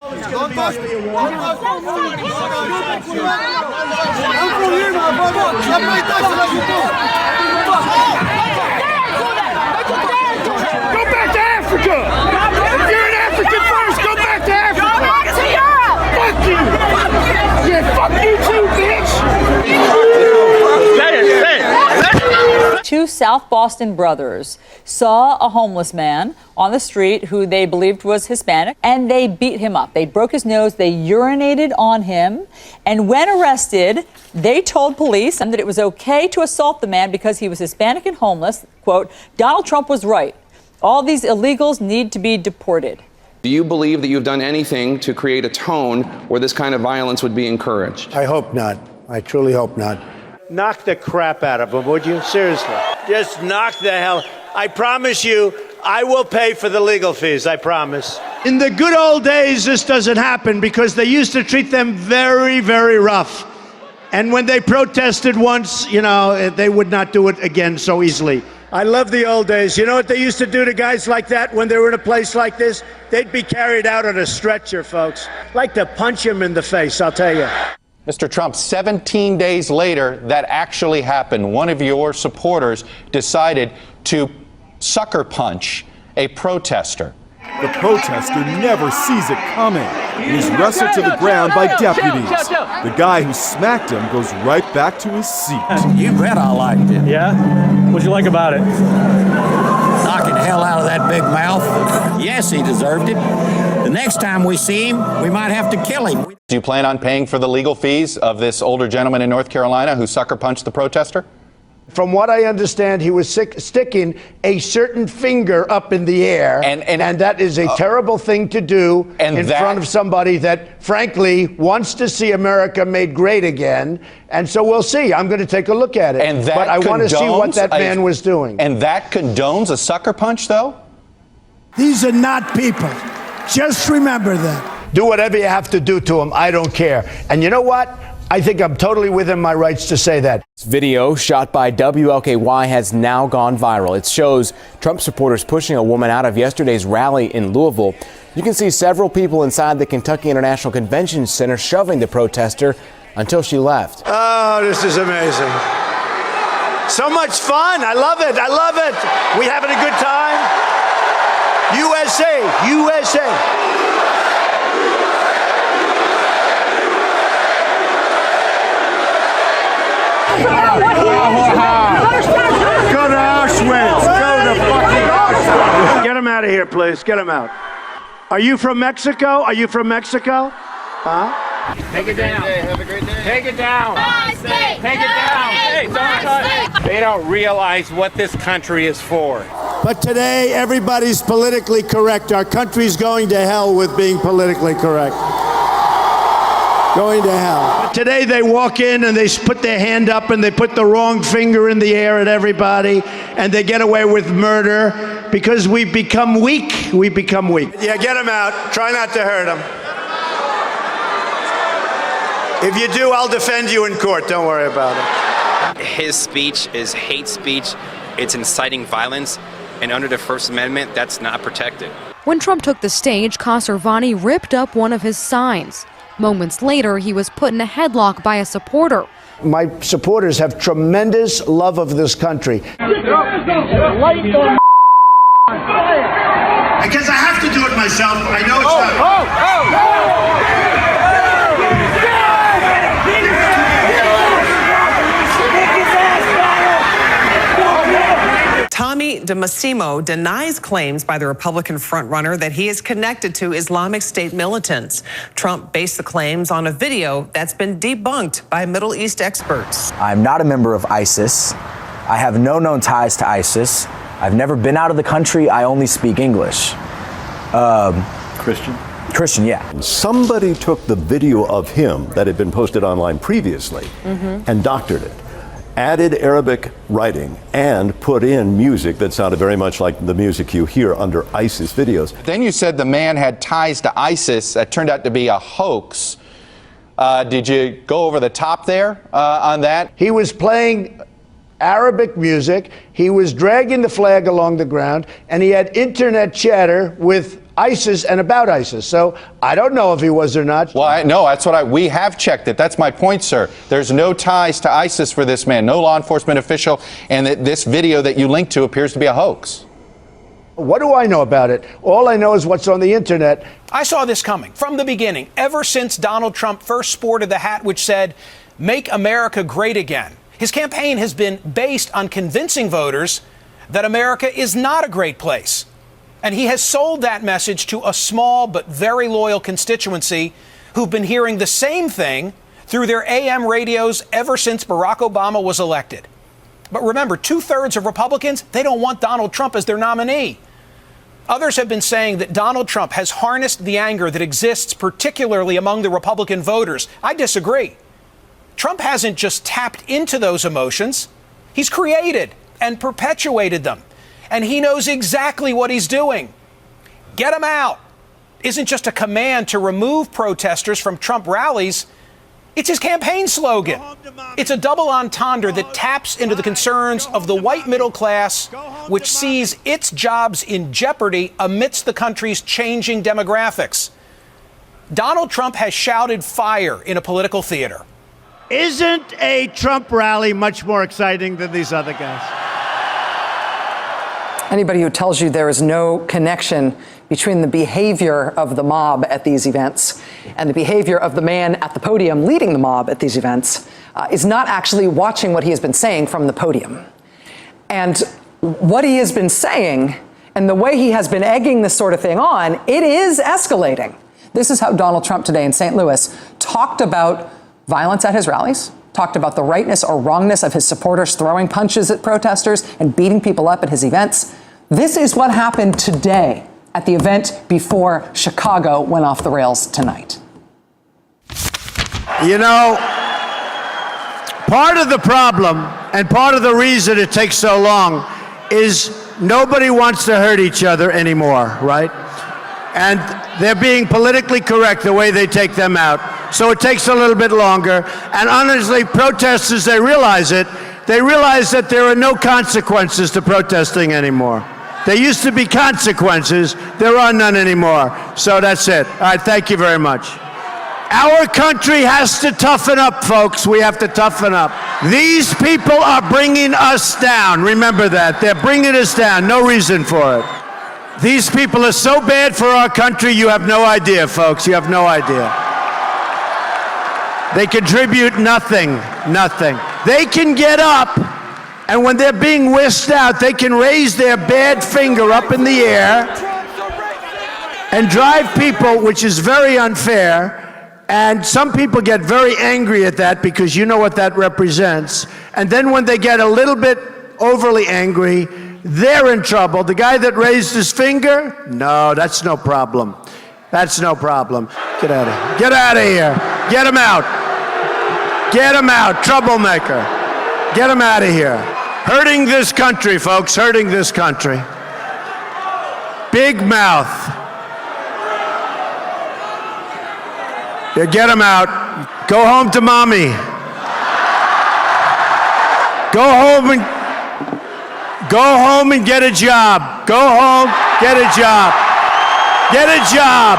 Don't touch me. Don't touch me. I'm from here, my brother. Somebody touch me. Go back to Africa. If you're an African first, go back to Africa. Go back to Europe. Fuck you. Yeah, fuck you too, bitch. Two South Boston brothers saw a homeless man on the street who they believed was Hispanic, and they beat him up. They broke his nose, they urinated on him, and when arrested, they told police that it was okay to assault the man because he was Hispanic and homeless. Quote, Donald Trump was right. All these illegals need to be deported. Do you believe that you've done anything to create a tone where this kind of violence would be encouraged? I hope not. I truly hope not. Knock the crap out of him, would you? Seriously. Just knock the hell. I promise you, I will pay for the legal fees, I promise. In the good old days, this doesn't happen because they used to treat them very, very rough. And when they protested once, you know, they would not do it again so easily. I love the old days. You know what they used to do to guys like that when they were in a place like this? They'd be carried out on a stretcher, folks. Like to punch him in the face, I'll tell you. Mr. Trump, 17 days later, that actually happened. One of your supporters decided to sucker punch a protester. The protester never sees it coming and is wrestled to the ground by deputies. The guy who smacked him goes right back to his seat. You bet I liked it. Yeah? What'd you like about it? Knocking the hell out of that big mouth. Yes, he deserved it. The next time we see him, we might have to kill him. Do you plan on paying for the legal fees of this older gentleman in North Carolina who sucker punched the protester? From what I understand, he was sticking a certain finger up in the air, and that is a terrible thing to do in front of somebody that, frankly, wants to see America made great again. And so we'll see. I'm going to take a look at it. But I want to see what that man was doing. And that condones a sucker punch, though? These are not people. Just remember that. Do whatever you have to do to him. I don't care. And you know what? I think I'm totally within my rights to say that. This video shot by WLKY has now gone viral. It shows Trump supporters pushing a woman out of yesterday's rally in Louisville. You can see several people inside the Kentucky International Convention Center shoving the protester until she left. Oh, this is amazing. So much fun. I love it. I love it. We having a good time? USA, USA. Go to Auschwitz. Go to fucking Auschwitz. Get him out of here, please. Get him out. Are you from Mexico? Are you from Mexico? Huh? Take it down. Have a great day. Take it down. Take it down. Hey, don't touch. They don't realize what this country is for. But today, everybody's politically correct. Our country's going to hell with being politically correct. Going to hell. Today they walk in and they put their hand up and they put the wrong finger in the air at everybody and they get away with murder because we've become weak. We become weak. Yeah, get him out. Try not to hurt him. If you do, I'll defend you in court. Don't worry about it. His speech is hate speech. It's inciting violence. And under the First Amendment, that's not protected. When Trump took the stage, Kasarvani ripped up one of his signs. Moments later, he was put in a headlock by a supporter. My supporters have tremendous love of this country. Because I have to do it myself. I know it's Tommy DeMassimo denies claims by the Republican frontrunner that he is connected to Islamic State militants. Trump based the claims on a video that's been debunked by Middle East experts. I'm not a member of ISIS. I have no known ties to ISIS. I've never been out of the country. I only speak English. Christian? Christian, yeah. Somebody took the video of him that had been posted online previously and doctored it. Added Arabic writing and put in music that sounded very much like the music you hear under ISIS videos. Then you said the man had ties to ISIS. That turned out to be a hoax. Did you go over the top there on that? He was playing Arabic music, he was dragging the flag along the ground, and he had internet chatter with ISIS and about ISIS. So I don't know if he was or not. Well, no, that's what we have checked it. That's my point, sir. There's no ties to ISIS for this man, no law enforcement official, and this video that you linked to appears to be a hoax. What do I know about it? All I know is what's on the internet. I saw this coming from the beginning, ever since Donald Trump first sported the hat which said, "Make America Great Again." His campaign has been based on convincing voters that America is not a great place. And he has sold that message to a small but very loyal constituency who've been hearing the same thing through their AM radios ever since Barack Obama was elected. But remember, 2/3 of Republicans, they don't want Donald Trump as their nominee. Others have been saying that Donald Trump has harnessed the anger that exists particularly among the Republican voters. I disagree. Trump hasn't just tapped into those emotions. He's created and perpetuated them. And he knows exactly what he's doing. Get him out isn't just a command to remove protesters from Trump rallies. It's his campaign slogan. It's a double entendre that taps into the concerns of the white middle class, which sees its jobs in jeopardy amidst the country's changing demographics. Donald Trump has shouted fire in a political theater. Isn't a Trump rally much more exciting than these other guys? Anybody who tells you there is no connection between the behavior of the mob at these events and the behavior of the man at the podium leading the mob at these events is not actually watching what he has been saying from the podium. And what he has been saying and the way he has been egging this sort of thing on, it is escalating. This is how Donald Trump today in St. Louis talked about violence at his rallies, talked about the rightness or wrongness of his supporters throwing punches at protesters and beating people up at his events. This is what happened today at the event before Chicago went off the rails tonight. You know, part of the problem and part of the reason it takes so long is nobody wants to hurt each other anymore, right? And they're being politically correct the way they take them out. So it takes a little bit longer. And honestly, protesters, they realize it. They realize that there are no consequences to protesting anymore. There used to be consequences. There are none anymore. So that's it. All right, thank you very much. Our country has to toughen up, folks. We have to toughen up. These people are bringing us down. Remember that. They're bringing us down. No reason for it. These people are so bad for our country, you have no idea, folks. You have no idea. They contribute nothing, nothing. They can get up, and when they're being whisked out, they can raise their bad finger up in the air and drive people, which is very unfair. And some people get very angry at that because you know what that represents. And then when they get a little bit overly angry, they're in trouble. The guy that raised his finger, no, that's no problem. That's no problem. Get out of here. Get out of here. Get him out. Get him out. Troublemaker. Get him out of here. Hurting this country, folks. Hurting this country. Big mouth. Yeah, get him out. Go home to mommy. Go home and get a job. Go home, get a job. Get a job.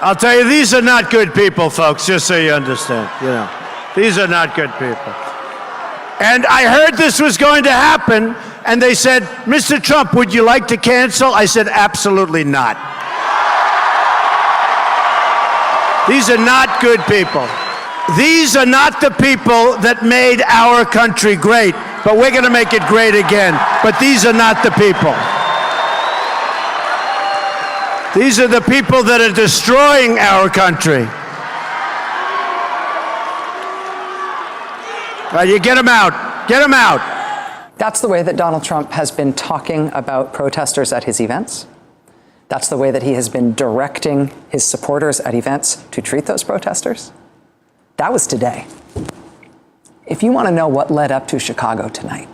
I'll tell you, these are not good people, folks, just so you understand. You know, these are not good people. And I heard this was going to happen, and they said, Mr. Trump, would you like to cancel? I said, absolutely not. These are not good people. These are not the people that made our country great, but we're going to make it great again. But these are not the people. These are the people that are destroying our country. You get them out. Get them out. That's the way that Donald Trump has been talking about protesters at his events. That's the way that he has been directing his supporters at events to treat those protesters. That was today. If you want to know what led up to Chicago tonight,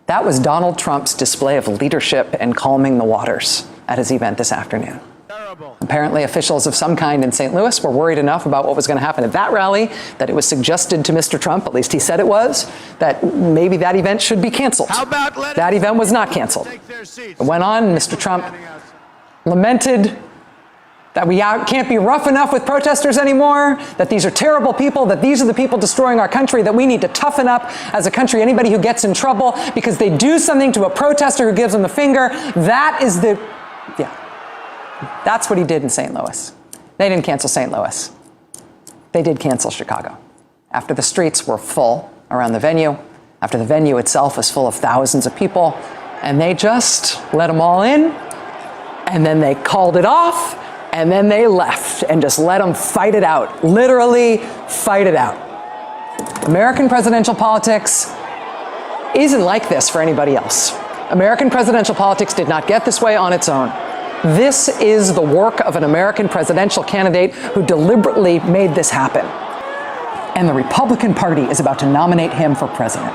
that was Donald Trump's display of leadership and calming the waters at his event this afternoon. Terrible. Apparently, officials of some kind in St. Louis were worried enough about what was going to happen at that rally that it was suggested to Mr. Trump, at least he said it was, that maybe that event should be canceled. How about that event was not canceled. It went on, Mr. Trump lamented that we can't be rough enough with protesters anymore, that these are terrible people, that these are the people destroying our country, that we need to toughen up as a country. Anybody who gets in trouble because they do something to a protester who gives them the finger, that's what he did in St. Louis. They didn't cancel St. Louis. They did cancel Chicago. After the streets were full around the venue, after the venue itself was full of thousands of people, and they just let them all in, and then they called it off, and then they left and just let them fight it out, literally fight it out. American presidential politics isn't like this for anybody else. American presidential politics did not get this way on its own. This is the work of an American presidential candidate who deliberately made this happen. And the Republican Party is about to nominate him for president.